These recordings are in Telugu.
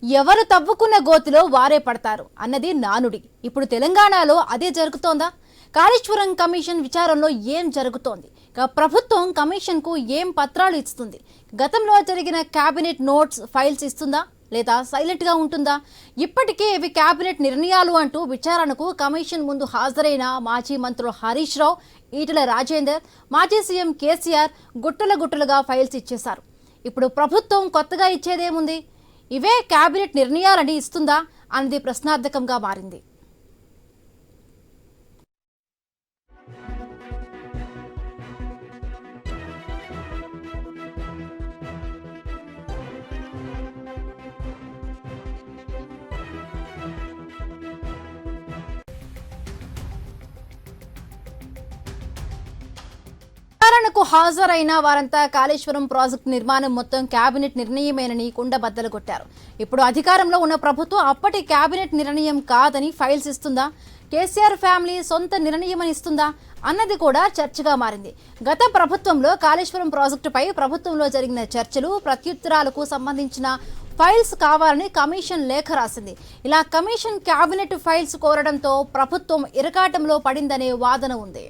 ఎవరు తవ్వుకున్న గోతిలో వారే పడతారు అన్నది నానుడి. ఇప్పుడు తెలంగాణలో అదే జరుగుతోందా? కాళేశ్వరం కమిషన్ విచారంలో ఏం జరుగుతోంది? ప్రభుత్వం కమిషన్కు ఏం పత్రాలు ఇస్తుంది? గతంలో జరిగిన కేబినెట్ నోట్స్ ఫైల్స్ ఇస్తుందా లేదా సైలెంట్గా ఉంటుందా? ఇప్పటికే ఇవి కేబినెట్ నిర్ణయాలు అంటూ విచారణకు కమిషన్ ముందు హాజరైన మాజీ మంత్రులు హరీష్ రావు, ఈటెల రాజేందర్, మాజీ సీఎం కేసీఆర్ గుట్టలుగా ఫైల్స్ ఇచ్చేశారు. ఇప్పుడు ప్రభుత్వం కొత్తగా ఇచ్చేదేముంది? ఇవే కేబినెట్ నిర్ణయాలని ఇస్తుందా అన్నది ప్రశ్నార్థకంగా మారింది. విచారణకు హాజరైన వారంతా కాళేశ్వరం ప్రాజెక్టు నిర్మాణం మొత్తం కేబినెట్ నిర్ణయమేనని కుండబద్దలు కొట్టారు. ఇప్పుడు అధికారంలో ఉన్న ప్రభుత్వం అప్పటి కేబినెట్ నిర్ణయం కాదని ఫైల్స్ ఇస్తుందా? కేసీఆర్ ఫ్యామిలీ సొంత నిర్ణయమని ఇస్తుందా అన్నది కూడా చర్చగా మారింది. గత ప్రభుత్వంలో కాళేశ్వరం ప్రాజెక్టుపై ప్రభుత్వంలో జరిగిన చర్చలు, ప్రత్యుత్తరాలకు సంబంధించిన ఫైల్స్ కావాలని కమిషన్ లేఖ రాసింది. ఇలా కమిషన్ కేబినెట్ ఫైల్స్ కోరడంతో ప్రభుత్వం ఇరకాటంలో పడిందనే వాదన ఉంది.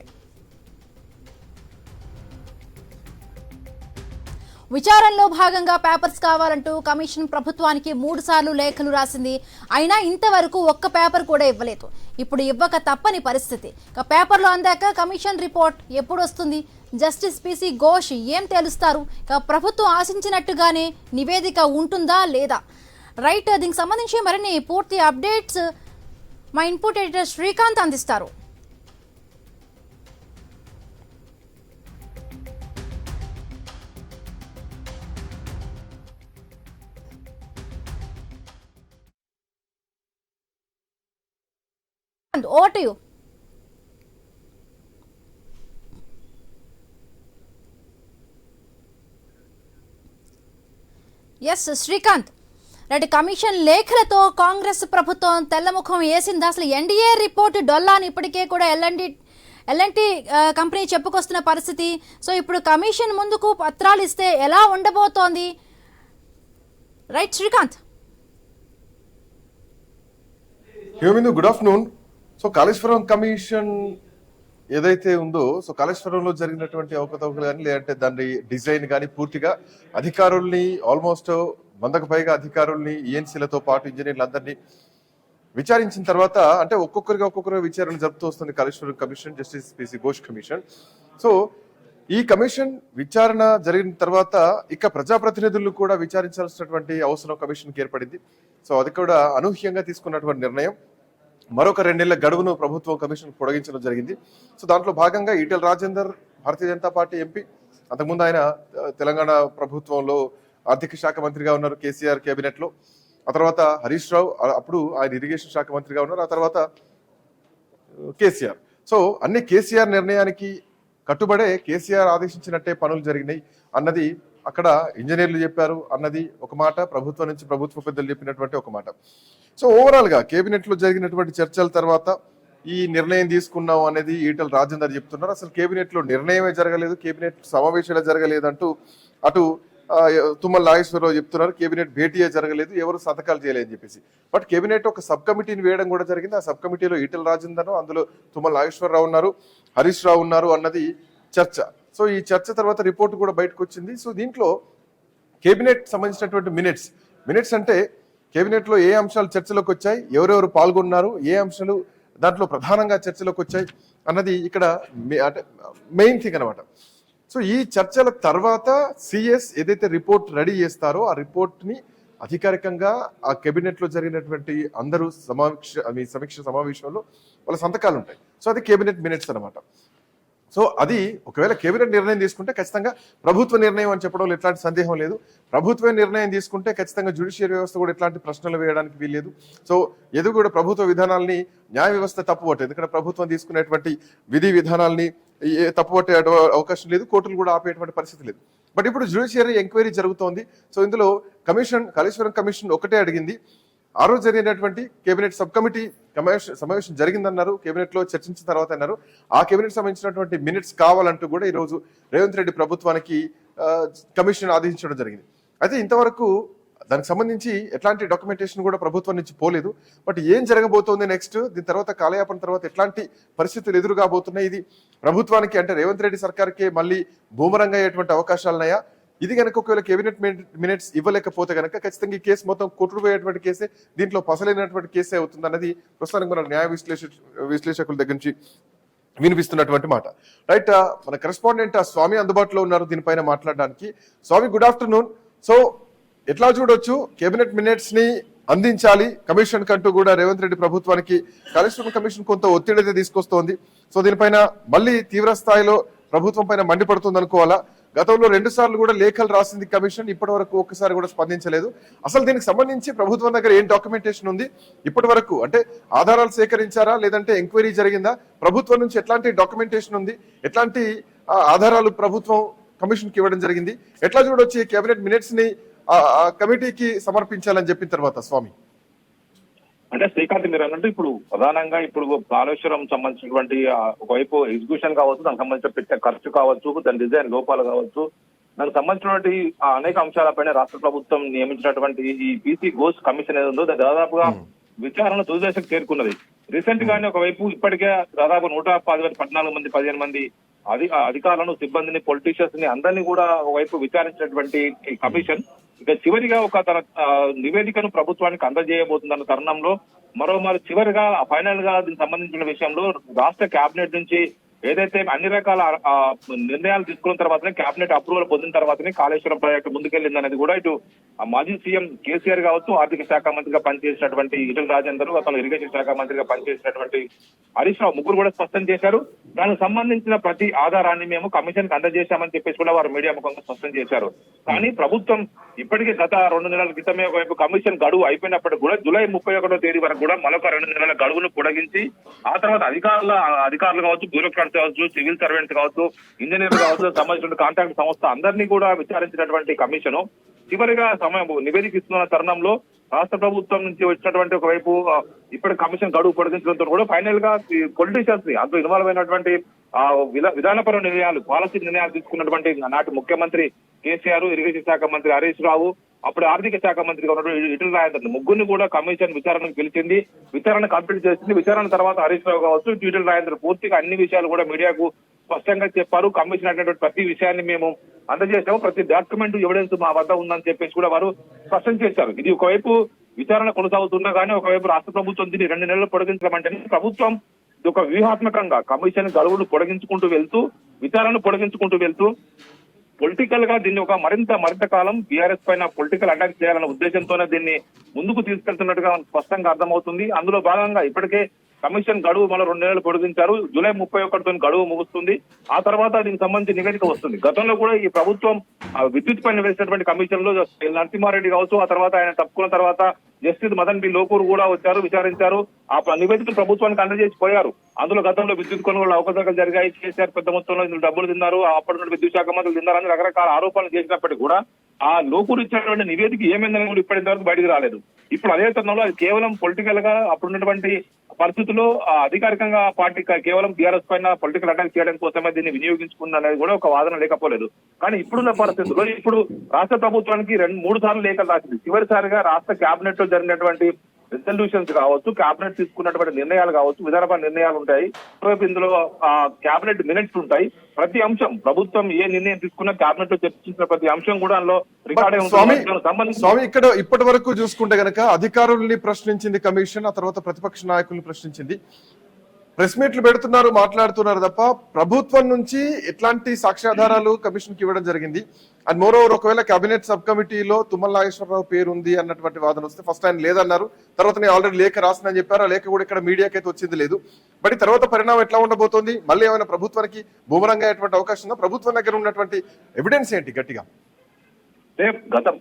విచారణలో భాగంగా పేపర్స్ కావాలంటూ కమిషన్ ప్రభుత్వానికి 3 సార్లు లేఖలు రాసింది. అయినా ఇంతవరకు ఒక్క పేపర్ కూడా ఇవ్వలేదు. ఇప్పుడు ఇవ్వక తప్పని పరిస్థితి. పేపర్లు అందాక కమిషన్ రిపోర్ట్ ఎప్పుడు వస్తుంది? జస్టిస్ పిసి ఘోష్ ఏం తేలుస్తారు? ప్రభుత్వం ఆశించినట్టుగానే నివేదిక ఉంటుందా లేదా? రైట్, దీనికి సంబంధించి మరిన్ని పూర్తి అప్డేట్స్ మా ఇన్పుట్ ఎడిటర్ శ్రీకాంత్ అందిస్తారు. Over to you. Yes Srikanth, right, commission లేఖలతో కాంగ్రెస్ ప్రభుత్వం తెల్లముఖం వేసింది. అసలు ఎన్డీఏ రిపోర్టు డొల్లాని ఇప్పటికే కూడా ఎల్ఎన్టీ కంపెనీ చెప్పుకొస్తున్న పరిస్థితి. సో ఇప్పుడు కమిషన్ ముందుకు పత్రాలు ఇస్తే ఎలా ఉండబోతోంది? Right Srikanth. Good afternoon. So Kaleshwaram commission ఏదైతే ఉందో, సో కాళేశ్వరంలో జరిగినటువంటి అవకతవకలు కానీ లేదంటే దాని డిజైన్ కానీ పూర్తిగా అధికారుల్ని ఆల్మోస్ట్ 100కు పైగా అధికారుల్ని ఈఎన్సీలతో పాటు ఇంజనీర్లందరినీ విచారించిన తర్వాత, అంటే ఒక్కొక్కరిగా విచారణ జరుపుతూ వస్తుంది Kaleshwaram commission, justice PC Ghosh commission. So ఈ కమిషన్ విచారణ జరిగిన తర్వాత ఇక ప్రజాప్రతినిధులు కూడా విచారించాల్సినటువంటి అవసరం కమిషన్కి ఏర్పడింది. సో అది కూడా అనూహ్యంగా తీసుకున్నటువంటి నిర్ణయం. మరొక 2 నెలల గడువును ప్రభుత్వం కమిషన్ పొడిగించడం జరిగింది. సో దాంట్లో భాగంగా ఈటెల రాజేందర్ భారతీయ జనతా పార్టీ ఎంపీ, అంతకుముందు ఆయన తెలంగాణ ప్రభుత్వంలో ఆర్థిక శాఖ మంత్రిగా ఉన్నారు కేసీఆర్ కేబినెట్ లో. ఆ తర్వాత హరీష్ రావు, అప్పుడు ఆయన ఇరిగేషన్ శాఖ మంత్రిగా ఉన్నారు. ఆ తర్వాత కేసీఆర్. సో అన్ని కేసీఆర్ నిర్ణయానికి కట్టుబడే, కేసీఆర్ ఆదేశించినట్టే పనులు జరిగినాయి అన్నది అక్కడ ఇంజనీర్లు చెప్పారు అన్నది ఒక మాట, ప్రభుత్వం నుంచి ప్రభుత్వ పెద్దలు చెప్పినటువంటి ఒక మాట. సో ఓవరాల్ గా కేబినెట్ లో జరిగినటువంటి చర్చల తర్వాత ఈ నిర్ణయం తీసుకున్నాం అనేది ఈటెల రాజేందర్ చెప్తున్నారు. అసలు కేబినెట్ లో నిర్ణయమే జరగలేదు, కేబినెట్ సమావేశాలే జరగలేదంటూ అటు తుమ్మల నాగేశ్వరరావు చెప్తున్నారు. కేబినెట్ భేటీయే జరగలేదు, ఎవరు సంతకాలు చేయలేదని చెప్పేసి. బట్ కేబినెట్ ఒక సబ్ కమిటీని వేయడం కూడా జరిగింది. ఆ సబ్ కమిటీలో ఈటెల రాజేందర్, అందులో తుమ్మల నాగేశ్వరరావు ఉన్నారు, హరీష్ రావు ఉన్నారు అన్నది చర్చ. సో ఈ చర్చ తర్వాత రిపోర్ట్ కూడా బయటకు వచ్చింది. సో దీంట్లో కేబినెట్ సంబంధించినటువంటి మినిట్స్ అంటే కేబినెట్ లో ఏ అంశాలు చర్చలోకి వచ్చాయి, ఎవరెవరు పాల్గొన్నారు, ఏ అంశాలు దాంట్లో ప్రధానంగా చర్చలోకి వచ్చాయి అన్నది ఇక్కడ మెయిన్ థింగ్ అనమాట. సో ఈ చర్చల తర్వాత సిఎస్ ఏదైతే రిపోర్ట్ రెడీ చేస్తారో ఆ రిపోర్ట్ ని అధికారికంగా ఆ కేబినెట్ లో జరిగినటువంటి అందరూ సమీక్ష సమావేశంలో వాళ్ళ సంతకాలు ఉంటాయి. సో అది కేబినెట్ మినిట్స్ అనమాట. సో అది ఒకవేళ కేబినెట్ నిర్ణయం తీసుకుంటే ఖచ్చితంగా ప్రభుత్వ నిర్ణయం అని చెప్పడంలో ఎట్లాంటి సందేహం లేదు. ప్రభుత్వ నిర్ణయం తీసుకుంటే ఖచ్చితంగా జ్యుడిషియరీ వ్యవస్థ కూడా ఎట్లాంటి ప్రశ్నలు వేయడానికి వీల్లేదు. సో ఏదో కూడా ప్రభుత్వ విధానాల్ని న్యాయ వ్యవస్థ తప్పుపట్టదు. ఎందుకంటే ప్రభుత్వం తీసుకునేటువంటి విధి విధానాల్ని తప్పుపట్టే అవకాశం లేదు, కోర్టులు కూడా ఆపేటువంటి పరిస్థితి లేదు. బట్ ఇప్పుడు జ్యుడిషియరీ ఎంక్వైరీ జరుగుతోంది. సో ఇందులో కాళేశ్వరం కమిషన్ ఒకటే అడిగింది, ఆ రోజు జరిగినటువంటి కేబినెట్ సబ్ కమిటీ సమావేశం జరిగిందన్నారు, కేబినెట్ లో చర్చించిన తర్వాత అన్నారు. ఆ కేబినెట్ సంబంధించినటువంటి మినిట్స్ కావాలంటూ కూడా ఈ రోజు రేవంత్ రెడ్డి ప్రభుత్వానికి కమిషన్ ఆదేశించడం జరిగింది. అయితే ఇంతవరకు దానికి సంబంధించి ఎట్లాంటి డాక్యుమెంటేషన్ కూడా ప్రభుత్వం నుంచి పోలేదు. బట్ ఏం జరగబోతోంది నెక్స్ట్, దీని తర్వాత కాలయాపన తర్వాత ఎట్లాంటి పరిస్థితులు ఎదురుగాబోతున్నాయి, ఇది ప్రభుత్వానికి అంటే రేవంత్ రెడ్డి సర్కార్కే మళ్ళీ బూమరంగా అయ్యేటువంటి అవకాశాలున్నాయా? ఇది కనుక ఒకవేళ కేబినెట్ మినిట్స్ ఇవ్వలేకపోతే కనుక ఖచ్చితంగా ఈ కేసు మొత్తం కొట్టుకుపోయేటువంటి కేసే, దీంట్లో పసలైనటువంటి కేసే అవుతుంది అన్నది ప్రస్తుతానికి మన న్యాయ విశ్లేషకుల దగ్గర నుంచి వినిపిస్తున్నటువంటి మాట. రైట్, మన కరెస్పాండెంట్ స్వామి అందుబాటులో ఉన్నారు దీనిపైన మాట్లాడడానికి. స్వామి, గుడ్ ఆఫ్టర్నూన్. సో ఎట్లా చూడొచ్చు, కేబినెట్ మినిట్స్ ని అందించాలి కమిషన్ కంటూ కూడా రేవంత్ రెడ్డి ప్రభుత్వానికి కాళేశ్వరం కమిషన్ కొంత ఒత్తిడి అయితే తీసుకొస్తోంది. సో దీనిపైన మళ్ళీ తీవ్ర స్థాయిలో ప్రభుత్వం పైన మండిపడుతుంది అనుకోవాలా? గతంలో 2 సార్లు కూడా లేఖలు రాసింది కమిషన్, ఇప్పటి వరకు ఒక్కసారి కూడా స్పందించలేదు. అసలు దీనికి సంబంధించి ప్రభుత్వం దగ్గర ఏం డాక్యుమెంటేషన్ ఉంది ఇప్పటి వరకు? అంటే ఆధారాలు సేకరించారా, లేదంటే ఎంక్వైరీ జరిగిందా? ప్రభుత్వం నుంచి ఎట్లాంటి డాక్యుమెంటేషన్ ఉంది, ఎట్లాంటి ఆధారాలు ప్రభుత్వం కమిషన్ కి ఇవ్వడం జరిగింది? ఎట్లా చూడొచ్చు ఈ కేబినెట్ మినిట్స్ ని కమిటీకి సమర్పించాలని చెప్పిన తర్వాత స్వామి? అంటే శ్రీకాంత్ మీరు అన్నట్టు ఇప్పుడు ప్రధానంగా ఇప్పుడు కాళేశ్వరం సంబంధించినటువంటి ఒకవైపు ఎగ్జిక్యూషన్ కావచ్చు, దానికి సంబంధించిన పెట్టే ఖర్చు కావచ్చు, దాని డిజైన్ లోపాలు కావచ్చు, దానికి సంబంధించినటువంటి అనేక అంశాలపైన రాష్ట్ర ప్రభుత్వం నియమించినటువంటి ఈ బీసీ గోస్ట్ కమిషన్ ఏది ఉందో దాదాపుగా విచారణ తుది దశకు చేరుకున్నది. రీసెంట్ గానే ఒకవైపు ఇప్పటికే దాదాపు 114 మంది 15 మంది అధికారులను, సిబ్బందిని, పొలిటీషియన్స్ ని అందరినీ కూడా ఒకవైపు విచారించినటువంటి ఈ కమిషన్ ఇక చివరిగా ఒక తన నివేదికను ప్రభుత్వానికి అందజేయబోతుందన్న తరుణంలో మరోమారు చివరిగా ఫైనల్ గా దీనికి సంబంధించిన విషయంలో రాష్ట్ర కేబినెట్ నుంచి ఏదైతే అన్ని రకాల నిర్ణయాలు తీసుకున్న తర్వాతనే కేబినెట్ అప్రూవల్ పొందిన తర్వాతనే కాళేశ్వరం ప్రాజెక్టు ముందుకెళ్లింది అనేది కూడా ఇటు మాజీ సీఎం కేసీఆర్ కావచ్చు, ఆర్థిక శాఖ మంత్రిగా పనిచేసినటువంటి ఈటెల రాజేందర్, అతను ఇరిగేషన్ శాఖ మంత్రిగా పనిచేసినటువంటి హరీష్ రావు ముగ్గురు కూడా స్పష్టం చేశారు. దానికి సంబంధించిన ప్రతి ఆధారాన్ని మేము కమిషన్ కి అందజేశామని చెప్పేసి కూడా వారు మీడియా ముఖంగా స్పష్టం చేశారు. కానీ ప్రభుత్వం ఇప్పటికే గత 2 నెలల క్రితమే ఒకవైపు కమిషన్ గడువు అయిపోయినప్పటికీ కూడా జూలై 31వ తేదీ వరకు కూడా మరొక 2 నెలల గడువును పొడిగించి ఆ తర్వాత అధికారులు కావచ్చు, బ్యూరోక్రాట్స్ కావచ్చు, సివిల్ సర్వెంట్స్ కావచ్చు, ఇంజనీర్లు కావచ్చు, సంబంధించిన కాంట్రాక్ట్ సంస్థ అందరినీ కూడా విచారించినటువంటి కమిషన్ చివరిగా నివేదిక ఇస్తున్న తరుణంలో రాష్ట్ర ప్రభుత్వం నుంచి వచ్చినటువంటి ఒకవైపు ఇప్పటి కమిషన్ గడువు పొడిగించడంతో కూడా ఫైనల్ గా పొలిటీషియన్స్ ని అందులో ఇన్వాల్వ్ అయినటువంటి విధానపర నిర్ణయాలు, పాలసీ నిర్ణయాలు తీసుకున్నటువంటి నాటి ముఖ్యమంత్రి కేసీఆర్, ఇరిగేషన్ శాఖ మంత్రి హరీష్ రావు, అప్పుడు ఆర్థిక శాఖ మంత్రిగా ఉన్నటువంటి ఈటెల రాజేందర్ ముగ్గురిని కూడా కమిషన్ విచారణకు పిలిచింది. విచారణ కంప్లీట్ చేసింది. విచారణ తర్వాత హరీష్ రావు కావచ్చు, ఈటెల రాజేందర్ పూర్తిగా అన్ని విషయాలు కూడా మీడియాకు స్పష్టంగా చెప్పారు. కమిషన్ అనేటువంటి ప్రతి విషయాన్ని మేము అందజేసాము, ప్రతి డాక్యుమెంట్ ఎవిడెన్స్ మా వద్ద ఉందని చెప్పేసి కూడా వారు స్పష్టం చేశారు. ఇది ఒకవైపు విచారణ కొనసాగుతున్నా కానీ ఒకవైపు రాష్ట్ర ప్రభుత్వం దీన్ని 2 నెలలు పొడిగించడం అంటే ప్రభుత్వం ఒక వ్యూహాత్మకంగా కమిషన్ గడువును పొడిగించుకుంటూ వెళ్తూ, విచారణ పొడిగించుకుంటూ వెళ్తూ పొలిటికల్ గా దీన్ని ఒక మరింత కాలం బీఆర్ఎస్ పైన పొలిటికల్ అటాక్ చేయాలన్న ఉద్దేశంతోనే దీన్ని ముందుకు తీసుకెళ్తున్నట్టుగా స్పష్టంగా అర్థమవుతుంది. అందులో భాగంగా ఇప్పటికే కమిషన్ గడువు మరో 2 నెలలు పొడిగించారు. జూలై 31తో గడువు ముగుస్తుంది. ఆ తర్వాత దీనికి సంబంధించి నివేదిక వస్తుంది. గతంలో కూడా ఈ ప్రభుత్వం విద్యుత్ పైన వేసినటువంటి కమిషన్ లో నరసింహారెడ్డి కావచ్చు, ఆ తర్వాత ఆయన తప్పుకున్న తర్వాత జస్టిస్ మదన్ బి లోకూర్ కూడా వచ్చారు, విచారించారు. ఆ నివేదికను ప్రభుత్వానికి అందజేసి పోయారు. అందులో గతంలో విద్యుత్ కొనుగోలు అవకతవకలు జరిగాయి, కేసీఆర్ పెద్ద మొత్తంలో ఇందులో డబ్బులు తిన్నారు, అప్పటి విద్యుత్ శాఖ మంత్రులు తిన్నారని రకరకాల ఆరోపణలు చేసినప్పటికీ కూడా ఆ లోకూర్ ఇచ్చినటువంటి నివేదిక ఏమైందని కూడా ఇప్పటివరకు బయటకు రాలేదు. ఇప్పుడు అదే తరుణంలో అది కేవలం పొలిటికల్ గా అప్పుడున్నటువంటి పరిస్థితుల్లో అధికారికంగా పార్టీ కేవలం టీఆర్ఎస్ పైన పొలిటికల్ అటాక్ చేయడం కోసమే దీన్ని వినియోగించుకుంది అనేది కూడా ఒక వాదన లేకపోలేదు. కానీ ఇప్పుడున్న పరిస్థితుల్లో ఇప్పుడు రాష్ట్ర ప్రభుత్వానికి 2-3 సార్లు లేఖలు రాసింది. చివరిసారిగా రాష్ట్ర కేబినెట్ లో జరిగినటువంటి రెజల్యూషన్స్ కావచ్చు, కేబినెట్ తీసుకున్నటువంటి నిర్ణయాలు కావచ్చు, విధానపర నిర్ణయాలు ఉంటాయి. ఇందులో కేబినెట్ మినిట్స్ ఉంటాయి. ప్రతి అంశం ప్రభుత్వం ఏ నిర్ణయం తీసుకున్నా కేబినెట్ లో చర్చించిన ప్రతి అంశం కూడా అందులో రికార్డ్ అయి ఉంటుంది. స్వామి, ఇక్కడ ఇప్పటి వరకు చూసుకుంటే గనక అధికారుల్ని ప్రశ్నించింది కమిషన్, ఆ తర్వాత ప్రతిపక్ష నాయకుల్ని ప్రశ్నించింది. ప్రెస్ మీట్లు పెడుతున్నారు, మాట్లాడుతున్నారు తప్ప ప్రభుత్వం నుంచి ఎట్లాంటి సాక్ష్యాధారాలు కమిషన్ కి ఇవ్వడం జరిగింది. అండ్ మోర్ ఓవర్ ఒకవేళ కేబినెట్ సబ్ కమిటీలో తుమ్మల నాగేశ్వరరావు పేరు ఉంది అన్నటువంటి వాదన వస్తే ఫస్ట్ ఆయన లేదన్నారు, తర్వాత నేను ఆల్రెడీ లేఖ రాసిందని చెప్పారు. ఆ లేఖ కూడా ఇక్కడ మీడియాకి అయితే వచ్చింది లేదు. బట్ తర్వాత పరిణామం ఎట్లా ఉండబోతోంది? మళ్ళీ ఏమైనా ప్రభుత్వానికి బూమరంగా అయ్యేటువంటి అవకాశం ఉందా? ప్రభుత్వం దగ్గర ఉన్నటువంటి ఎవిడెన్స్ ఏంటి గట్టిగా?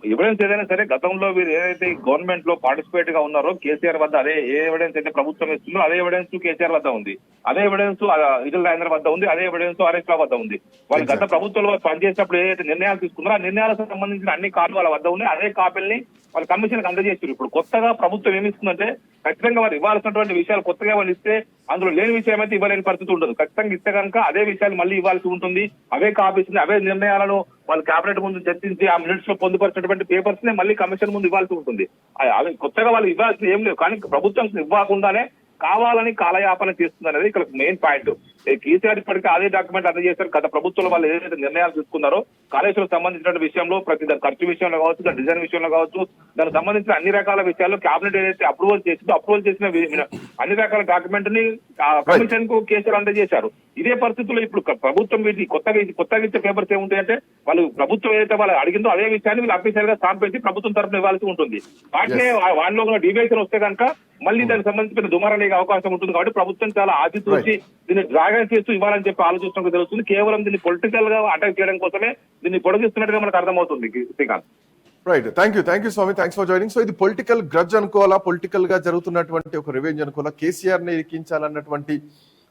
ఎవిడెన్స్ ఏదైనా సరే గతంలో వీరు ఏదైతే గవర్నమెంట్ లో పార్టిసిపేట్ గా ఉన్నారో కేసీఆర్ వద్ద అదే ఏ ఎవిడెన్స్ అయితే ప్రభుత్వం ఇస్తుందో అదే ఎవిడెన్స్ కేసీఆర్ వద్ద ఉంది, అదే ఎవిడెన్స్ ఈటెల రాజేందర్ వద్ద ఉంది, అదే ఎవిడెన్స్ హరీష్ రావు వద్ద ఉంది. వాళ్ళు గత ప్రభుత్వంలో పనిచేసినప్పుడు ఏదైతే నిర్ణయాలు తీసుకున్నారో ఆ నిర్ణయాలకు సంబంధించిన అన్ని కాపీలు వాళ్ళ వద్ద ఉన్నాయి. అదే కాపీల్ని వాళ్ళు కమిషన్ కి అందజేస్తారు. ఇప్పుడు కొత్తగా ప్రభుత్వం ఏమిస్తుందంటే ఖచ్చితంగా వారు ఇవ్వాల్సినటువంటి విషయాలు కొత్తగా వాళ్ళు ఇస్తే అందులో లేని విషయం అయితే ఇవ్వలేని పరిస్థితి ఉండదు. ఖచ్చితంగా ఇస్తే కనుక అదే విషయాలు మళ్ళీ ఇవ్వాల్సి ఉంటుంది. అవే కాపీస్ అవే నిర్ణయాలను వాళ్ళు కేబినెట్ ముందు చర్చించి ఆ మినిట్స్ లో పొందుపరిచినటువంటి పేపర్స్ నే మళ్ళీ కమిషన్ ముందు ఇవ్వాల్సి ఉంటుంది. అవి కొత్తగా వాళ్ళు ఇవ్వాల్సి ఏం లేవు. కానీ ప్రభుత్వం ఇవ్వకుండానే కావాలని కాలయాపన చేస్తుంది అనేది ఇక్కడ మెయిన్ పాయింట్. కేసీఆర్ ఇప్పటికీ అదే డాక్యుమెంట్ అందజేశారు. గత ప్రభుత్వంలో వాళ్ళు ఏదైతే నిర్ణయాలు తీసుకున్నారో కాళేశ్వరం సంబంధించిన విషయంలో ప్రతి దాని ఖర్చు విషయంలో కావచ్చు, దాని డిజైన్ విషయంలో కావచ్చు, దానికి సంబంధించిన అన్ని రకాల విషయాల్లో కేబినెట్ ఏదైతే అప్రూవల్ చేసిన అన్ని రకాల డాక్యుమెంట్ ని కమిషన్ కు కేసీఆర్ అందజేశారు. ఇదే పరిస్థితుల్లో ఇప్పుడు ప్రభుత్వం వీటి కొత్తగా ఇచ్చే పేపర్స్ ఏముంటాయంటే వాళ్ళు ప్రభుత్వం ఏదైతే వాళ్ళు అడిగిందో అదే విషయాన్ని వీళ్ళు అఫీషియల్ గా స్టాంప్ పెట్టి ప్రభుత్వం తరఫున ఇవ్వాల్సి ఉంటుంది. వాటినే వాళ్ళలో డీవియేషన్ వస్తే కనుక మళ్ళీ దానికి సంబంధించిన దుమారానికి అవకాశం ఉంటుంది. కాబట్టి ప్రభుత్వం చాలా ఆది చూసి దీన్ని డ్రాగన్ చేస్తూ ఇవ్వాలని చెప్పి ఆలోచిస్తున్నట్టు తెలుస్తుంది. కేవలం దీన్ని పొలిటికల్ గా అటాక్ చేయడం కోసమే దీన్ని పొడిగిస్తున్నట్టుగా మనకు అర్థమవుతుంది Srikanth. Right, thank you Swami, thanks for joining. So ఇది పొలిటికల్ గ్రడ్జ్ అనుకోవాలా, పొలిటికల్ గా జరుగుతున్నటువంటి ఒక రివెంజ్ అనుకోవాలా, కేసీఆర్ ని ఇరికించాలన్నటువంటి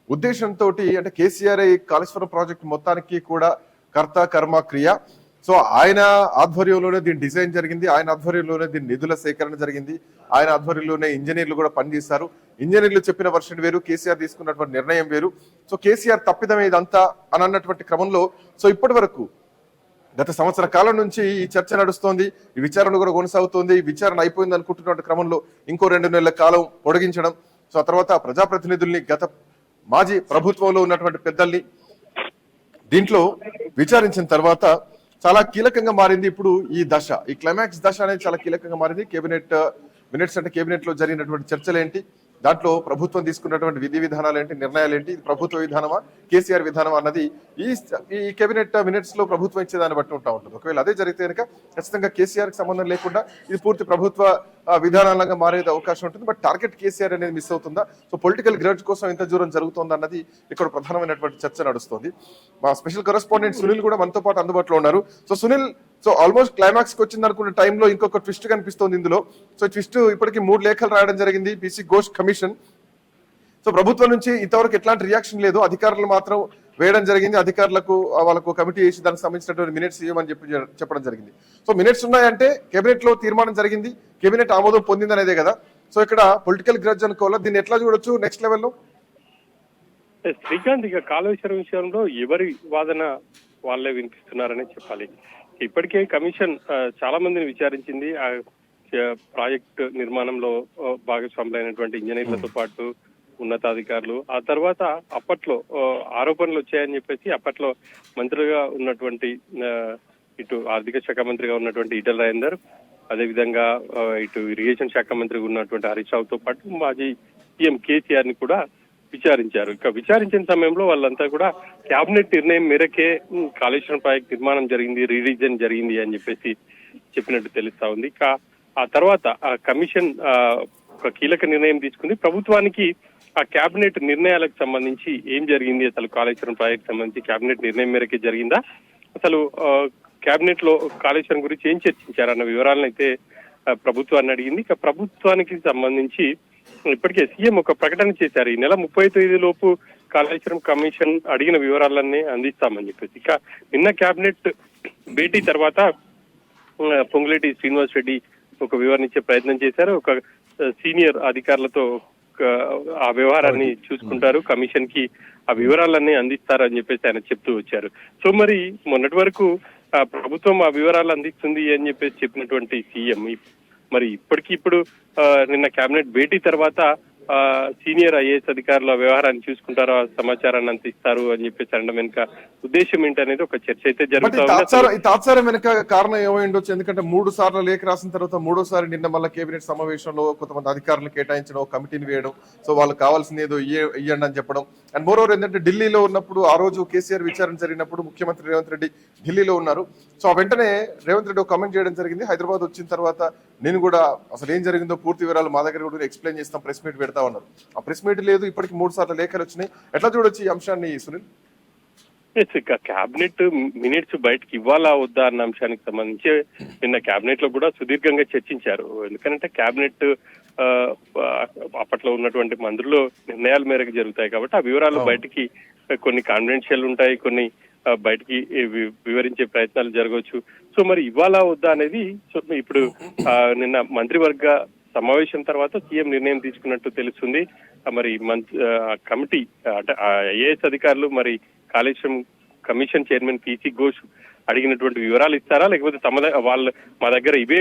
ఉద్దేశంతో అంటే కేసీఆర్ ఈ కాళేశ్వరం ప్రాజెక్ట్ మొత్తానికి కూడా కర్త కర్మ క్రియ. సో ఆయన ఆధ్వర్యంలోనే దీని డిజైన్ జరిగింది, ఆయన ఆధ్వర్యంలోనే దీని నిధుల సేకరణ జరిగింది, ఆయన ఆధ్వర్యంలోనే ఇంజనీర్లు కూడా పనిచేస్తారు. ఇంజనీర్లు చెప్పిన వర్షన్ వేరు, కేసీఆర్ తీసుకున్నటువంటి నిర్ణయం వేరు. సో కేసీఆర్ తప్పిదం ఇదంతా అని అన్నటువంటి క్రమంలో సో ఇప్పటి వరకు గత సంవత్సర కాలం నుంచి ఈ చర్చ నడుస్తోంది, ఈ విచారణ కూడా కొనసాగుతోంది. ఈ విచారణ అయిపోయింది అనుకుంటున్న క్రమంలో ఇంకో 2 నెలల కాలం పొడిగించడం, సో ఆ తర్వాత ప్రజాప్రతినిధుల్ని గత మాజీ ప్రభుత్వంలో ఉన్నటువంటి పెద్దల్ని దీంట్లో విచారించిన తర్వాత చాలా కీలకంగా మారింది ఇప్పుడు ఈ దశ, ఈ క్లైమాక్స్ దశ అనేది చాలా కీలకంగా మారింది. కేబినెట్ మినిట్స్ అంటే కేబినెట్ లో జరిగినటువంటి చర్చలు ఏంటి, దాంట్లో ప్రభుత్వం తీసుకున్నటువంటి విధి విధానాలు ఏంటి, నిర్ణయాలు ఏంటి, ఇది ప్రభుత్వ విధానమా కేసీఆర్ విధానమా అన్నది ఈ కేబినెట్ మినిట్స్ లో ప్రభుత్వం ఇచ్చేదాన్ని బట్టి ఉంటుంది. ఒకవేళ అదే జరిగితే కనుక ఖచ్చితంగా కేసీఆర్ కి సంబంధం లేకుండా ఇది పూర్తి ప్రభుత్వ విధానాలుగా మారే అవకాశం ఉంటుంది. బట్ టార్గెట్ కేసీఆర్ అనేది మిస్ అవుతుందా, సో పొలిటికల్ గ్రడ్జ్ కోసం ఎంత దూరం జరుగుతుందా అన్నది ఇక్కడ ప్రధానమైనటువంటి చర్చ నడుస్తుంది. మా స్పెషల్ కరెస్పాండెంట్ సునీల్ కూడా మనతో పాటు అందుబాటులో ఉన్నారు. So Sunil, so almost climax కి వచ్చింది అనుకున్న టైంలో ఇంకొక ట్విస్ట్ కనిపిస్తోంది ఇందులో. సో ట్విస్ట్ ఇప్పటికీ 3 లేఖలు రాయడం జరిగింది పీసీ ఘోష్ కమిషన్. సో ప్రభుత్వం నుంచి ఇంతవరకు ఎట్లాంటి రియాక్షన్ లేదు, అధికారులు మాత్రం వేయడం జరిగింది. అధికారులకు వాళ్ళకు కమిటీ వేసి దానికి సంబంధించినటువంటి మినిట్స్ ఇవ్వమని చెప్పడం జరిగింది. సో మినిట్స్ ఉన్నాయంటే కేబినెట్ లో తీర్మానం జరిగింది, కేబినెట్ ఆమోదం పొందింది అనేదే కదా. సో ఇక్కడ పొలిటికల్ గ్రడ్జ్ అనుకోవాలా, దీన్ని ఎట్లా చూడొచ్చు నెక్స్ట్ లెవెల్లో? శ్రీకాంత్, ఇక కాళేశ్వరం విషయంలో ఎవరి వాదన వాళ్ళే వినిపిస్తున్నారనే చెప్పాలి. ఇప్పటికే కమిషన్ చాలా మందిని విచారించింది. ఆ ప్రాజెక్ట్ నిర్మాణంలో భాగస్వాములైనటువంటి ఇంజనీర్లతో పాటు ఉన్నతాధికారులు. ఆ తర్వాత అప్పట్లో ఆరోపణలు వచ్చాయని చెప్పేసి అప్పట్లో మంత్రిగా ఉన్నటువంటి ఇటు ఆర్థిక శాఖ మంత్రిగా ఉన్నటువంటి ఈటెల రాజేందర్, అదేవిధంగా ఇటు ఇరిగేషన్ శాఖ మంత్రిగా ఉన్నటువంటి హరీష్ రావుతో పాటు మాజీ సీఎం కేసీఆర్ ని కూడా విచారించారు. ఇక విచారించిన సమయంలో వాళ్ళంతా కూడా కేబినెట్ నిర్ణయం మేరకే కాళేశ్వరం ప్రాజెక్ట్ నిర్మాణం జరిగింది, రీడిజైన్ జరిగింది అని చెప్పేసి చెప్పినట్టు తెలుస్తా ఉంది. ఇక ఆ తర్వాత ఆ కమిషన్ ఒక కీలక నిర్ణయం తీసుకుంది. ప్రభుత్వానికి ఆ కేబినెట్ నిర్ణయాలకు సంబంధించి ఏం జరిగింది, అసలు కాళేశ్వరం ప్రాజెక్ట్ సంబంధించి కేబినెట్ నిర్ణయం మేరకే జరిగిందా, అసలు కేబినెట్ లో కాళేశ్వరం గురించి ఏం చర్చించారన్న వివరాలను అయితే ప్రభుత్వాన్ని అడిగింది. ఇక ప్రభుత్వానికి సంబంధించి ఇప్పటికే సీఎం ఒక ప్రకటన చేశారు, ఈ నెల 30వ తేదీ లోపు కాళేశ్వరం కమిషన్ అడిగిన వివరాలన్నీ అందిస్తామని చెప్పేసి. ఇక నిన్న కేబినెట్ భేటీ తర్వాత పొంగులేటి శ్రీనివాస్ రెడ్డి ఒక వివరణ ఇచ్చే ప్రయత్నం చేశారు. ఒక సీనియర్ అధికారులతో ఆ వ్యవహారాన్ని చూసుకుంటారు, కమిషన్ కి ఆ వివరాలన్నీ అందిస్తారు అని చెప్పేసి ఆయన చెప్తూ వచ్చారు. సో మరి మొన్నటి వరకు ప్రభుత్వం ఆ వివరాలు అందిస్తుంది అని చెప్పేసి చెప్పినటువంటి సీఎం మరి ఇప్పుడు నిన్న కేబినెట్ భేటీ తర్వాత సీనియర్ ఐఏఎస్ అధికారుల వ్యవహారాన్ని చూసుకుంటారో ఆ సమాచారాన్ని అందిస్తారు అని చెప్పేసి అనడం వెనుక ఉద్దేశం ఏంటనేది ఒక చర్చ అయితే జరుగుతుంది. తాత్సారం వెనుక కారణం ఏమై ఉండొచ్చు? ఎందుకంటే 3 సార్లు లేఖ రాసిన తర్వాత 3వ సారి నిన్న మళ్ళీ కేబినెట్ సమావేశంలో కొంతమంది అధికారులను కేటాయించడం, కమిటీని వేయడం, సో వాళ్ళు కావాల్సింది ఏదో ఇయ్యండి అని చెప్పడం. అండ్ మోరోవర్ ఏంటంటే ఢిల్లీలో ఉన్నప్పుడు ఆ రోజు కేసీఆర్ విచారణ జరిగినప్పుడు ముఖ్యమంత్రి రేవంత్ రెడ్డి ఢిల్లీలో ఉన్నారు. సో వెంటనే రేవంత్ రెడ్డి ఒక కామెంట్ చేయడం జరిగింది, హైదరాబాద్ వచ్చిన తర్వాత నేను కూడా అసలు ఏం జరిగిందో పూర్తి వివరాలు మా దగ్గర కూడా ఎక్స్ప్లెయిన్ చేస్తాం, ప్రెస్ మీట్ పెడతా ఉన్నారు. ఆ ప్రెస్ మీట్ లేదు, ఇప్పటికి 3 సార్లు లేఖలు వచ్చినాయి. ఎట్లా చూడొచ్చు ఈ అంశాన్ని సునీల్? కేబినెట్ మినిట్స్ బయటకి ఇవ్వాలా వద్దా అన్న అంశానికి సంబంధించి నిన్న కేబినెట్ లో కూడా సుదీర్ఘంగా చర్చించారు. ఎందుకంటే కేబినెట్ అప్పట్లో ఉన్నటువంటి మంత్రులు నిర్ణయాల మేరకు జరుగుతాయి కాబట్టి ఆ వివరాలు బయటికి కొన్ని కాన్ఫిడెన్షియల్ ఉంటాయి, కొన్ని బయటికి వివరించే ప్రయత్నాలు జరగవచ్చు. సో మరి ఇవ్వాలా వద్దా అనేది ఇప్పుడు నిన్న మంత్రివర్గ సమావేశం తర్వాత సీఎం నిర్ణయం తీసుకున్నట్టు తెలుస్తుంది. మరి కమిటీ అంటే ఐఏఎస్ అధికారులు మరి Kaleshwaram commission chairman PC Ghosh అడిగినటువంటి వివరాలు ఇస్తారా, లేకపోతే మా దగ్గర ఇవే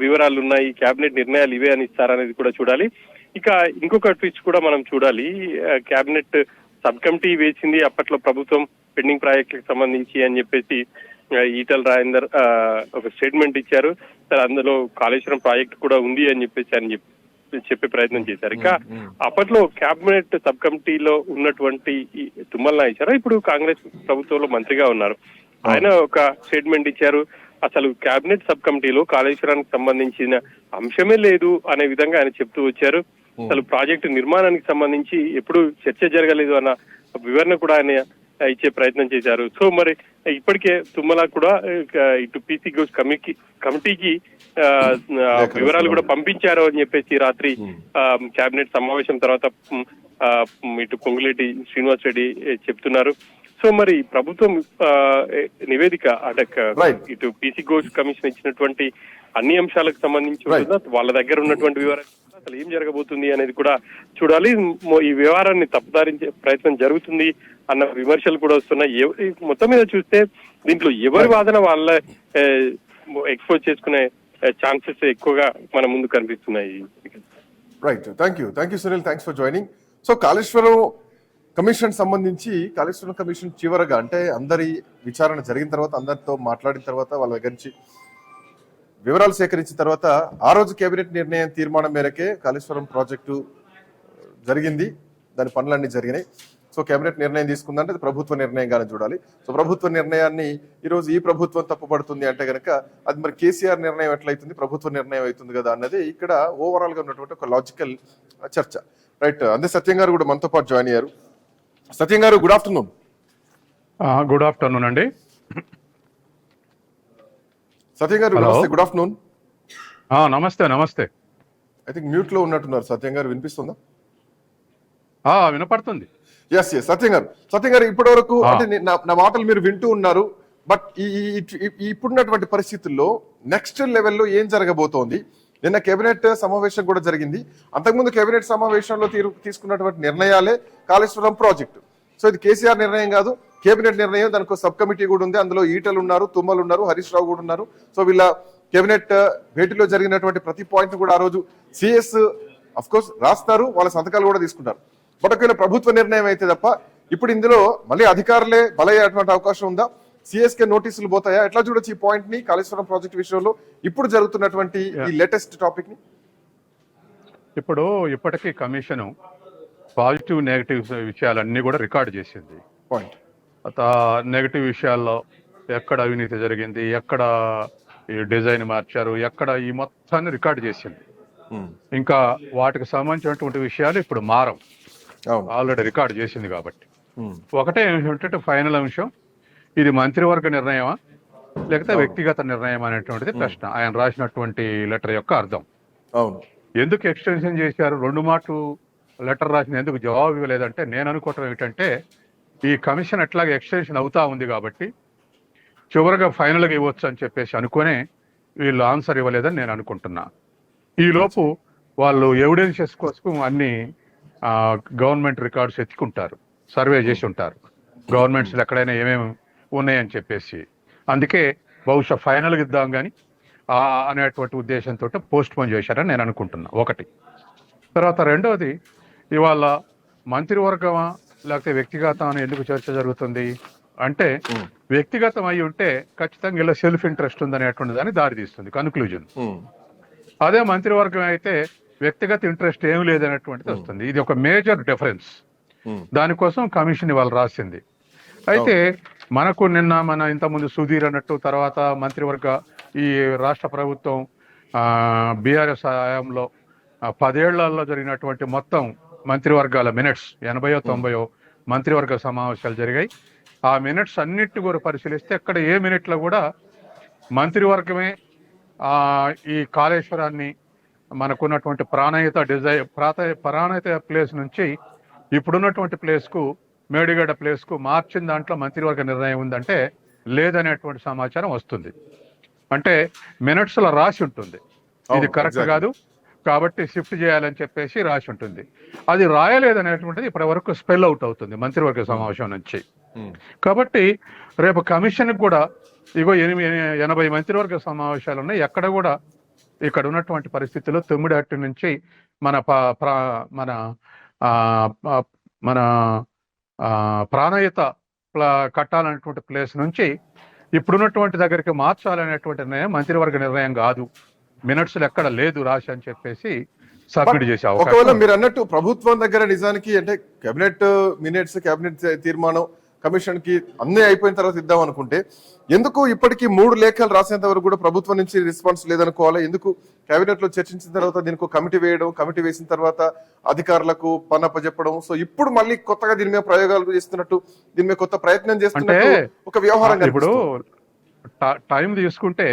వివరాలు ఉన్నాయి, కేబినెట్ నిర్ణయాలు ఇవే అని ఇస్తారా అనేది కూడా చూడాలి. ఇక ఇంకొక ట్విస్ట్ కూడా మనం చూడాలి. కేబినెట్ సబ్ కమిటీ వేసింది అప్పట్లో ప్రభుత్వం పెండింగ్ ప్రాజెక్టులకు సంబంధించి అని చెప్పేసి ఈటల రాజేందర్ ఒక స్టేట్మెంట్ ఇచ్చారు. అందులో కాళేశ్వరం ప్రాజెక్ట్ కూడా ఉంది అని చెప్పేసి చెప్పే ప్రయత్నం చేశారు. ఇక అప్పట్లో కేబినెట్ సబ్ కమిటీలో ఉన్నటువంటి తుమ్మల నాగేశ్వరరావు ఇప్పుడు కాంగ్రెస్ ప్రభుత్వంలో మంత్రిగా ఉన్నారు. ఆయన ఒక స్టేట్మెంట్ ఇచ్చారు. అసలు కేబినెట్ సబ్ కమిటీలో కాళేశ్వరానికి సంబంధించిన అంశమే లేదు అనే విధంగా ఆయన చెప్తూ వచ్చారు. అసలు ప్రాజెక్టు నిర్మాణానికి సంబంధించి ఎప్పుడు చర్చ జరగలేదు అన్న వివరణ కూడా ఆయన ఇచ్చే ప్రయత్నం చేశారు. సో మరి ఇప్పటికే తుమ్మల కూడా ఇటు పిసి ఘోష్ కమిటీకి వివరాలు కూడా పంపించారు అని చెప్పేసి రాత్రి కేబినెట్ సమావేశం తర్వాత ఇటు పొంగులేటి శ్రీనివాస్ రెడ్డి చెప్తున్నారు. సో మరి ప్రభుత్వం నివేదిక అంటే ఇటు పిసి ఘోష్ కమిషన్ ఇచ్చినటువంటి అన్ని అంశాలకు సంబంధించి వాళ్ళ దగ్గర ఉన్నటువంటి వివరాలు అసలు ఏం జరగబోతుంది అనేది కూడా చూడాలి. ఈ వ్యవహారాన్ని తప్పుదారించే ప్రయత్నం జరుగుతుంది అన్న విమర్శలు కూడా వస్తున్నాయి. మొత్తం మీద చూస్తే దీంట్లో ఎవరి వాదన వాళ్ళ ఎక్స్పోజ్ చేసుకునే ఛాన్సెస్ ఎక్కువగా మన ముందు కనిపిస్తున్నాయి. Right, thank you Sunil, thanks for joining. So Kaleshwaram commission సంబంధించి కాళేశ్వరం కమిషన్ చివరగా అంటే అందరి విచారణ జరిగిన తర్వాత అందరితో మాట్లాడిన తర్వాత వాళ్ళ దగ్గర నుంచి వివరాలు సేకరించిన తర్వాత ఆ రోజు కేబినెట్ నిర్ణయం తీర్మానం మేరకే కాళేశ్వరం ప్రాజెక్టు జరిగింది, దాని పనులన్నీ జరిగినాయి. సో కేబినెట్ నిర్ణయం తీసుకుందంటే అది ప్రభుత్వ నిర్ణయంగానే చూడాలి. సో ప్రభుత్వ నిర్ణయాన్ని ఈరోజు ఈ ప్రభుత్వం తప్పుపడుతుంది అంటే కనుక అది మరి కేసీఆర్ నిర్ణయం ఎట్లయితుంది, ప్రభుత్వ నిర్ణయం అవుతుంది కదా అన్నది ఇక్కడ ఓవరాల్ గా ఉన్నటువంటి ఒక లాజికల్ చర్చ. రైట్, అందే సత్యం గారు కూడా మనతో పాటు జాయిన్ అయ్యారు. సత్యం గారు, గుడ్ ఆఫ్టర్నూన్. గుడ్ ఆఫ్టర్నూన్ అండి. సత్యం గారు నమస్తే, గుడ్ ఆఫ్టర్నూన్. నమస్తే నమస్తే. ఐ థింక్ మ్యూట్ లో ఉన్నట్టున్నారు. సత్యం గారు వినిపిస్తుందా? వినపడుతుంది. ఎస్ సత్యం గారు ఇప్పటి వరకు అంటే నా మాటలు మీరు వింటూ ఉన్నారు. బట్ ఇప్పుడున్నటువంటి పరిస్థితుల్లో నెక్స్ట్ లెవెల్లో ఏం జరగబోతోంది? నిన్న కేబినెట్ సమావేశం కూడా జరిగింది. అంతకుముందు కేబినెట్ సమావేశంలో తీసుకున్నటువంటి నిర్ణయాలే కాళేశ్వరం ప్రాజెక్టు. సో ఇది కేసీఆర్ నిర్ణయం కాదు, కేబినెట్ నిర్ణయం. దానికి సబ్ కమిటీ కూడా ఉంది, అందులో ఈటలు ఉన్నారు, తుమ్మలు ఉన్నారు, హరీష్ రావు కూడా ఉన్నారు. సో వీళ్ళ కేబినెట్ భేటీలో జరిగినటువంటి ప్రతి పాయింట్ కూడా ఆ రోజు సిఎస్ అఫ్ కోర్స్ రాస్తారు, వాళ్ళ సంతకాలు కూడా తీసుకుంటారు. బట్ ఒకవేళ ప్రభుత్వ నిర్ణయం అయితే తప్ప ఇప్పుడు ఇందులో మళ్ళీ అధికారులే బలయ్యేటువంటి అవకాశం ఉందా? సిఎస్కే నోటీసులు పోతాయా? ఎట్లా చూడొచ్చు ఈ పాయింట్ ని కాళేశ్వరం ప్రాజెక్ట్ విషయంలో ఇప్పుడు జరుగుతున్నటువంటి ఈ లేటెస్ట్ టాపిక్ ని? ఇప్పుడు ఇప్పటికీ కమిషన్ పాజిటివ్ నెగటివ్ విషయాలన్నీ కూడా రికార్డు చేసింది. పాయింట్ నెగటివ్ విషయాల్లో ఎక్కడ అవినీతి జరిగింది, ఎక్కడ ఈ డిజైన్ మార్చారు, ఎక్కడ ఈ మొత్తాన్ని రికార్డు చేసింది. ఇంకా వాటికి సంబంధించినటువంటి విషయాలు ఇప్పుడు మారం, ఆల్రెడీ రికార్డు చేసింది. కాబట్టి ఒకటే ఏంటంటే ఫైనల్ అంశం, ఇది మంత్రివర్గ నిర్ణయమా లేకపోతే వ్యక్తిగత నిర్ణయం అనేటువంటిది ప్రశ్న. ఆయన రాసినటువంటి లెటర్ యొక్క అర్థం. ఎందుకు ఎక్స్టెన్షన్ చేశారు? 2 మాటలు లెటర్ రాసిన ఎందుకు జవాబు ఇవ్వలేదంటే నేను అనుకోవటం ఏంటంటే ఈ కమిషన్ ఎట్లాగే ఎక్స్టెన్షన్ అవుతా ఉంది కాబట్టి చివరిగా ఫైనల్గా ఇవ్వచ్చు అని చెప్పేసి అనుకునే వీళ్ళు ఆన్సర్ ఇవ్వలేదని నేను అనుకుంటున్నా. ఈలోపు వాళ్ళు ఎవిడెన్సెస్ కోసం అన్ని గవర్నమెంట్ రికార్డ్స్ ఎత్తుకుంటారు, సర్వే చేసి ఉంటారు గవర్నమెంట్స్ ఎక్కడైనా ఏమేమి ఉన్నాయని చెప్పేసి. అందుకే బహుశా ఫైనల్గా ఇద్దాం కానీ అనేటువంటి ఉద్దేశంతో పోస్ట్ పోన్ చేశారని నేను అనుకుంటున్నా. ఒకటి. తర్వాత రెండవది, ఇవాళ మంత్రివర్గమా లేకపోతే వ్యక్తిగతం అని ఎందుకు చర్చ జరుగుతుంది అంటే వ్యక్తిగతం అయి ఉంటే ఖచ్చితంగా ఇలా సెల్ఫ్ ఇంట్రెస్ట్ ఉందనేటువంటి దాన్ని దారి తీస్తుంది కన్క్లూజన్. అదే మంత్రివర్గం అయితే వ్యక్తిగత ఇంట్రెస్ట్ ఏమి లేదనేటువంటిది వస్తుంది. ఇది ఒక మేజర్ డిఫరెన్స్. దానికోసం కమిషన్ ఇవాళ రాసింది. అయితే మనకు నిన్న మన ఇంతకుముందు సుధీర్ అన్నట్టు తర్వాత మంత్రివర్గ ఈ రాష్ట్ర ప్రభుత్వం బీఆర్ఎస్ హయాంలో 10 ఏళ్లలో జరిగినటువంటి మొత్తం మంత్రివర్గాల మినిట్స్ 80 90 మంత్రివర్గ సమావేశాలు జరిగాయి. ఆ మినిట్స్ అన్నిటి కూడా పరిశీలిస్తే అక్కడ ఏ మినిట్లో కూడా మంత్రివర్గమే ఈ కాళేశ్వరాన్ని మనకున్నటువంటి ప్రాణాయత ప్లేస్ నుంచి ఇప్పుడున్నటువంటి ప్లేస్కు మేడిగడ్డ ప్లేస్కు మార్చిన దాంట్లో మంత్రివర్గ నిర్ణయం ఉందంటే లేదనేటువంటి సమాచారం వస్తుంది. అంటే మినిట్స్లో రాసి ఉంటుంది ఇది కరెక్ట్ కాదు, కాబట్టి షిఫ్ట్ చేయాలని చెప్పేసి రాసి ఉంటుంది. అది రాయలేదనేటువంటిది ఇప్పటి వరకు స్పెల్ అవుట్ అవుతుంది మంత్రివర్గ సమావేశం నుంచి. కాబట్టి రేపు కమిషన్కి కూడా ఇగో 80 మంత్రివర్గ సమావేశాలు ఉన్నాయి. ఎక్కడ కూడా ఇక్కడ ఉన్నటువంటి పరిస్థితుల్లో తొమ్మిడట్టు నుంచి మన మన మన ప్రాణహిత కట్టాలనేటువంటి ప్లేస్ నుంచి ఇప్పుడున్నటువంటి దగ్గరికి మార్చాలనేటువంటి నిర్ణయం మంత్రివర్గ నిర్ణయం కాదు, మినిట్స్ ఎక్కడ లేదు రాసి అని చెప్పేసి సబ్మిట్ చేసే ఒకవేళ అవకాశం. మీరు అన్నట్టు ప్రభుత్వం దగ్గర నిజానికి అంటే కేబినెట్ మినిట్స్, కేబినెట్ తీర్మానం, కమిషన్ కి అన్ని అయిపోయిన తర్వాత ఇద్దాం అనుకుంటే ఎందుకు ఇప్పటికీ 3 లేఖలు రాసేంత వరకు కూడా ప్రభుత్వం నుంచి రెస్పాన్స్ లేదనుకోవాలి? ఎందుకు కేబినెట్ లో చర్చించిన తర్వాత దీనికి కమిటీ వేయడం, కమిటీ వేసిన తర్వాత అధికారులకు పనప్ప చెప్పడం, సో ఇప్పుడు మళ్ళీ కొత్తగా దీని మీద ప్రయోగాలు చేస్తున్నట్టు, దీని మీద కొత్త ప్రయత్నం చేస్తున్నట్టు ఒక వ్యవహారం. ఇప్పుడు టైం తీసుకుంటే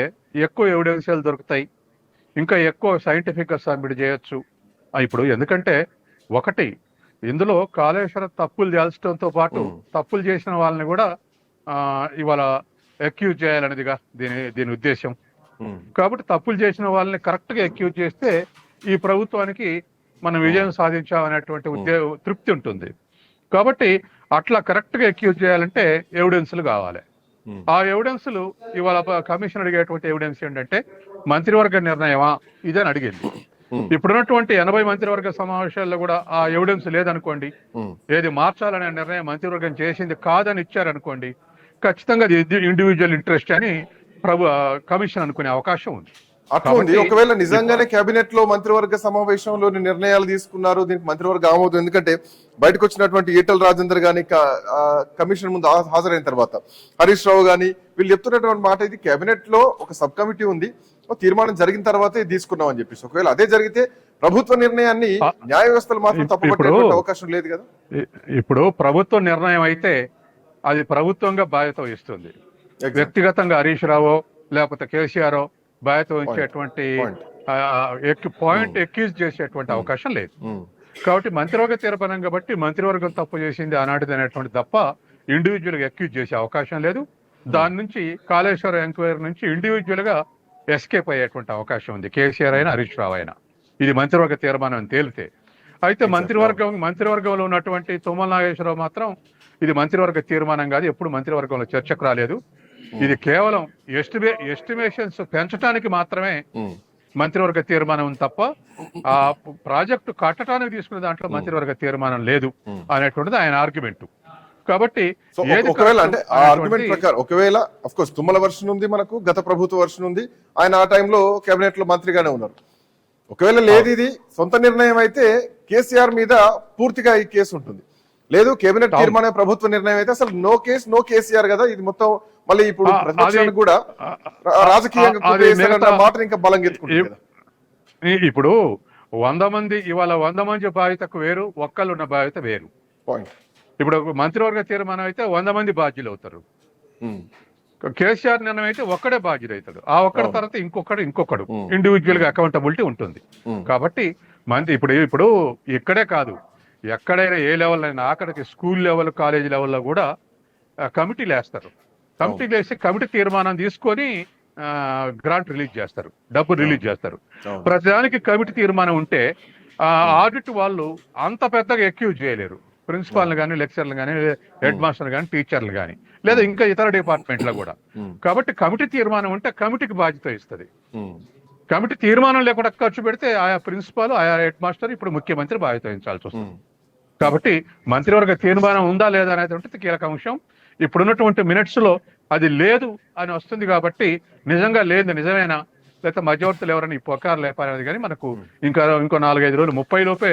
ఎక్కువ ఎవిడెన్షియల్ దొరుకుతాయి, ఇంకా ఎక్కువ సైంటిఫిక్ గా సబ్మిట్ చేయొచ్చు. ఇప్పుడు ఎందుకంటే ఒకటి ఇందులో కాళేశ్వరం తప్పులు చేల్చడంతో పాటు తప్పులు చేసిన వాళ్ళని కూడా ఇవాళ అక్యూజ్ చేయాలనేదిగా దీని ఉద్దేశం. కాబట్టి తప్పులు చేసిన వాళ్ళని కరెక్ట్ గా అక్యూజ్ చేస్తే ఈ ప్రభుత్వానికి మనం విజయం సాధించామనేటువంటి తృప్తి ఉంటుంది. కాబట్టి అట్లా కరెక్ట్ గా అక్యూజ్ చేయాలంటే ఎవిడెన్స్లు కావాలి. ఆ ఎవిడెన్స్లు ఇవాళ కమిషన్ అడిగేటువంటి ఎవిడెన్స్ ఏంటంటే మంత్రివర్గ నిర్ణయమా ఇదని అడిగింది. ఇప్పుడున్నటువంటి 80 మంత్రివర్గ సమావేశాల్లో కూడా ఆ ఎవిడెన్స్ లేదనుకోండి, ఏది మార్చాలనే నిర్ణయం మంత్రివర్గం చేసింది కాదని ఇచ్చారనుకోండి, ఖచ్చితంగా ఇండివిజువల్ ఇంట్రెస్ట్ అని కమిషన్ అనుకునే అవకాశం ఉంది. అట్లా ఉంది. ఒకవేళ నిజంగానే కేబినెట్ లో మంత్రివర్గ సమావేశంలో నిర్ణయాలు తీసుకున్నారు, దీనికి మంత్రివర్గ ఆమోదం, ఎందుకంటే బయటకు వచ్చినటువంటి ఈటల రాజేందర్ గాని కమిషన్ ముందు హాజరైన తర్వాత హరీష్ రావు గాని వీళ్ళు చెప్తున్నటువంటి మాట, ఇది కేబినెట్ లో ఒక సబ్ కమిటీ ఉంది, తీర్మానం జరిగిన తర్వాతే తీసుకున్నాం అని చెప్పేసి. ఒకవేళ అదే జరిగితే ప్రభుత్వ నిర్ణయాన్ని న్యాయ వ్యవస్థలు మాత్రం తప్పుపట్టే అవకాశం లేదు కదా. ఇప్పుడు ప్రభుత్వ నిర్ణయం అయితే అది ప్రభుత్వంగా బాధ్యత వహిస్తుంది. వ్యక్తిగతంగా హరీష్ రావు లేకపోతే కేసీఆర్ బాధ్యత వహించేటువంటి పాయింట్ ఎక్యూజ్ చేసేటువంటి అవకాశం లేదు. కాబట్టి మంత్రివర్గ తీర్మానం కాబట్టి మంత్రివర్గం తప్పు చేసింది ఆనాటిది అనేటువంటి తప్ప ఇండివిజువల్ గా ఎక్యూజ్ చేసే అవకాశం లేదు. దాని నుంచి కాళేశ్వరం ఎంక్వైరీ నుంచి ఇండివిజువల్ గా ఎస్కేప్ అయ్యేటువంటి అవకాశం ఉంది, కేసీఆర్ అయినా హరీష్ రావు అయినా, ఇది మంత్రివర్గ తీర్మానం తేలితే. అయితే మంత్రివర్గంలో ఉన్నటువంటి తుమ్మల నాగేశ్వరరావు మాత్రం ఇది మంత్రివర్గ తీర్మానం కాదు, ఎప్పుడు మంత్రివర్గంలో చర్చకు రాలేదు, ఇది కేవలం ఎస్టిమేషన్స్ పెంచడానికి మాత్రమే మంత్రివర్గ తీర్మానం తప్ప ఆ ప్రాజెక్టు కట్టడానికి తీసుకునే దాంట్లో మంత్రివర్గ తీర్మానం లేదు అనేటువంటిది ఆయన ఆర్గ్యుమెంట్. కాబట్టి ఒకవేళ అంటే ఆ ఆర్గ్యుమెంట్ ప్రకారం ఒకవేళ అఫ్ కోర్స్ తుమ్మల వర్షన్ ఉంది, మనకు గత ప్రభుత్వ వర్షన్ ఉంది, ఆయన ఆ టైంలో కేబినెట్ లో మంత్రిగానే ఉన్నారు. ఒకవేళ లేదు ఇది సొంత నిర్ణయం అయితే కేసీఆర్ మీద పూర్తిగా ఈ కేసు ఉంటుంది. లేదు కేబినెట్ తీర్మానం ప్రభుత్వ నిర్ణయం అయితే అసలు నో కేసు నో కేసీఆర్ కదా, ఇది మొత్తం మళ్ళీ ఇప్పుడు ప్రతిపక్షానికి కూడా రాజకీయంగా మాట ఇంకా బలం ఎత్తుకుంటుంది. ఇప్పుడు 100 మంది ఇవాళ 100 మంది బాధ్యతకు వేరు, ఒక్కళ్ళు ఉన్న బాధ్యత వేరు. పాయింట్. ఇప్పుడు మంత్రివర్గ తీర్మానం అయితే 100 మంది బాధ్యులు అవుతారు. కేసీఆర్ నిర్ణయం అయితే ఒక్కడే బాధ్యుడు అవుతాడు, ఆ ఒక్కడి తర్వాత ఇంకొకడు ఇండివిజువల్ గా అకౌంటబిలిటీ ఉంటుంది. కాబట్టి ఇప్పుడు ఇక్కడే కాదు, ఎక్కడైనా ఏ లెవెల్ అయినా ఆఖరికి స్కూల్ లెవెల్ కాలేజ్ లెవెల్లో కూడా కమిటీలు వేస్తారు. కమిటీలు వేసి కమిటీ తీర్మానం తీసుకొని గ్రాంట్ రిలీజ్ చేస్తారు, డబ్బు రిలీజ్ చేస్తారు. ప్రతిదానికి కమిటీ తీర్మానం ఉంటే ఆడిట్ వాళ్ళు అంత పెద్దగా ఎక్యూజ్ చేయలేరు, ప్రిన్సిపాల్ కానీ లెక్చర్లు కానీ హెడ్ మాస్టర్లు కానీ టీచర్లు కానీ లేదా ఇంకా ఇతర డిపార్ట్మెంట్లో కూడా. కాబట్టి కమిటీ తీర్మానం ఉంటే కమిటీకి బాధ్యత ఇస్తుంది. కమిటీ తీర్మానం లేకుండా ఖర్చు పెడితే ఆయా ప్రిన్సిపాల్ ఆయా హెడ్ మాస్టర్ ఇప్పుడు ముఖ్యమంత్రి బాధ్యత వహించాల్సి వస్తుంది. కాబట్టి మంత్రివర్గ తీర్మానం ఉందా లేదా అనేటువంటి కీలక అంశం. ఇప్పుడున్నటువంటి మినిట్స్ లో అది లేదు అని వస్తుంది కాబట్టి నిజంగా లేదు నిజమేనా లేకపోతే మధ్యవర్తులు ఎవరైనా ఈ పొకారు లేపారనేది కానీ మనకు ఇంకో 4-5 రోజులు 30 లోపే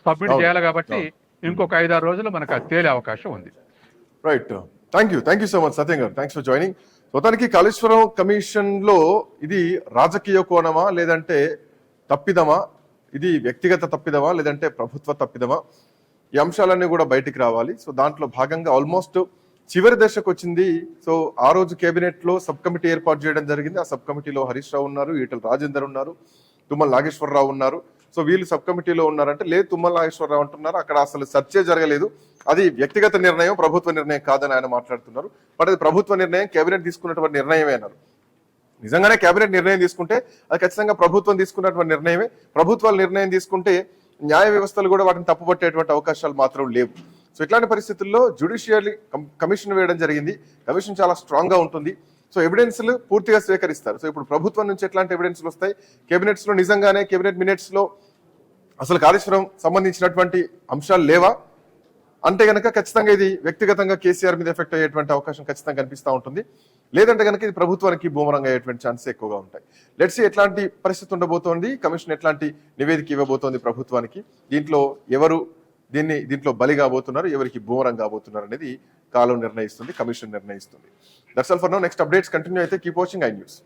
సబ్మిట్ చేయాలి కాబట్టి ఇంకొక 5-6 రోజులు మనకు అది తేలే అవకాశం ఉంది. Right, thank you so much Satyam garu, thanks for joining. మొత్తానికి కాళేశ్వరం కమిషన్ లో ఇది రాజకీయ కోణమా లేదంటే తప్పిదమా, ఇది వ్యక్తిగత తప్పిదమా లేదంటే ప్రభుత్వ తప్పిదమా, ఈ అంశాలన్నీ కూడా బయటికి రావాలి. సో దాంట్లో భాగంగా ఆల్మోస్ట్ చివరి దశకు వచ్చింది. సో ఆ రోజు కేబినెట్ లో సబ్ కమిటీ ఏర్పాటు చేయడం జరిగింది. ఆ సబ్ కమిటీలో హరీష్ రావు ఉన్నారు, ఈటల రాజేందర్ ఉన్నారు, తుమ్మల నాగేశ్వరరావు ఉన్నారు. సో వీళ్ళు సబ్ కమిటీలో ఉన్నారంటే లేదు తుమ్మల నాగేశ్వరరావు అంటున్నారు అక్కడ అసలు చర్చే జరగలేదు, అది వ్యక్తిగత నిర్ణయం ప్రభుత్వ నిర్ణయం కాదని ఆయన మాట్లాడుతున్నారు. బట్ అది ప్రభుత్వ నిర్ణయం, కేబినెట్ తీసుకున్నటువంటి నిర్ణయమే అన్నారు. నిజంగానే కేబినెట్ నిర్ణయం తీసుకుంటే అది ఖచ్చితంగా ప్రభుత్వం తీసుకున్నటువంటి నిర్ణయమే. ప్రభుత్వాలు నిర్ణయం తీసుకుంటే న్యాయ వ్యవస్థలు కూడా వాటిని తప్పుపట్టేటువంటి అవకాశాలు మాత్రం లేవు. సో ఇట్లాంటి పరిస్థితుల్లో జ్యుడిషియరీ కమిషన్ వేయడం జరిగింది. కమిషన్ చాలా స్ట్రాంగ్ గా ఉంటుంది. సో ఎవిడెన్స్లు పూర్తిగా స్వీకరిస్తారు. సో ఇప్పుడు ప్రభుత్వం నుంచి ఎట్లాంటి ఎవిడెన్స్లు వస్తాయి, కేబినెట్స్ లో నిజంగానే కేబినెట్ మినిట్స్ లో అసలు కాళేశ్వరం సంబంధించినటువంటి అంశాలు లేవా అంటే గనక ఖచ్చితంగా ఇది వ్యక్తిగతంగా కేసీఆర్ మీద ఎఫెక్ట్ అయ్యేటువంటి అవకాశం ఖచ్చితంగా కనిపిస్తూ ఉంటుంది. లేదంటే కనుక ఇది ప్రభుత్వానికి బూమరంగా అయ్యేటువంటి ఛాన్సెస్ ఎక్కువగా ఉంటాయి. లెట్స్ సీ ఎట్లాంటి పరిస్థితి ఉండబోతోంది, కమిషన్ ఎట్లాంటి నివేదిక ఇవ్వబోతోంది ప్రభుత్వానికి, దీంట్లో ఎవరు దీంట్లో బలి కాబోతున్నారు, ఎవరికి బూమరంగా కాబోతున్నారు అనేది కాలం నిర్ణయిస్తుంది, కమిషన్ నిర్ణయిస్తుంది. That's all for now. Next updates continue అయితే కీప్ వాచింగ్ ఐ న్యూస్.